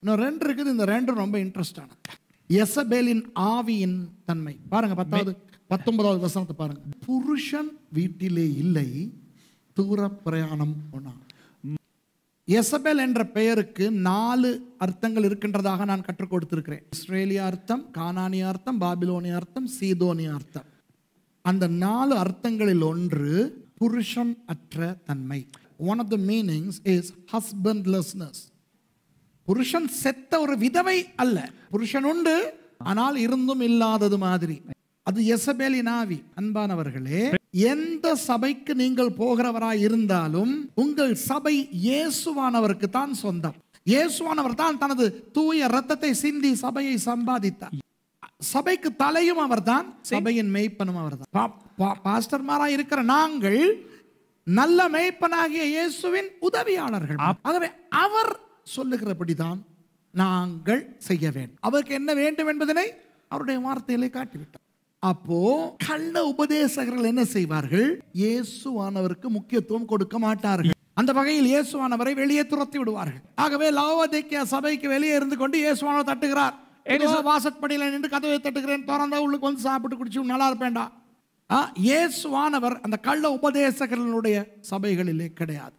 இன்னும் ரெண்டு இருக்குது. இந்த ரெண்டும் ரொம்ப இன்ட்ரெஸ்டானது. யெசபேலின் ஆவியின் தன்மை பாருங்க. 19வது வசனத்தை பாருங்க. புருஷன் வீட்டிலே இல்லை, தூர பிரயாணம் போனான். யெசபேல் என்ற பெயருக்கு 4 அர்த்தங்கள் இருக்கின்றதாக நான் கற்றுக் கொடுத்திருக்கிறேன். இஸ்ரேலிய அர்த்தம், கானானிய அர்த்தம், பாபிலோனிய அர்த்தம், சீதோனிய அர்த்தம். அந்த 4 அர்த்தங்களில் ஒன்று புருஷன் அற்ற தன்மை. One of the meanings is husbandlessness. புருஷன் செத்த ஒரு விதவை அல்ல, புருஷன் உண்டு ஆனால் இருந்தும் இல்லாதது மாதிரி. அது யெசபேலின் ஆவி. அன்பானவர்களே, எந்த சபைக்கு நீங்கள் போகிறவராய் இருந்தாலும் உங்கள் சபை இயேசுவானவருக்கு தான் சொந்தம். இயேசுவானவர் தான் தனது தூய இரத்தத்தை சிந்தி சபையை சம்பாதித்தார். சபைக்கு தலையும் அவர்தான், சபையின் மேய்ப்பனும் அவர்தான். பாஸ்டர்மாராய் இருக்கிற நாங்கள் நல்ல மேய்ப்பனாகிய இயேசுவின் உதவியாளர்கள். ஆகவே அவர் சொல்லுகிறபடிதான் நாங்கள் செய்ய வேண்டும். அவருக்கு என்ன வேண்டும் என்பதனை அவருடைய வார்த்தையிலே காட்டிவிட்டார். அப்போ கள்ள உபதேசகர்கள் என்ன செய்வார்கள்? இயேசுவானவருக்கு முக்கியத்துவம் கொடுக்க மாட்டார்கள். அந்த வகையில் இயேசுவானவரை வெளியே துரத்தி விடுவார்கள். ஆகவே லாவோதிக்கேயா சபைக்கு வெளியே இருந்து கொண்டு இயேசுவானவர் தட்டுகிறார். வாசற்படியில நின்று கதவை தட்டுகிறேன், திறந்தா உள்ளுக்கு வந்து சாப்பிட்டு குடிச்சு நல்லா இருப்பேன்டா. இயேசுவானவர் அந்த கள்ள உபதேசகர்களுடைய சபைகளிலே கிடையாது.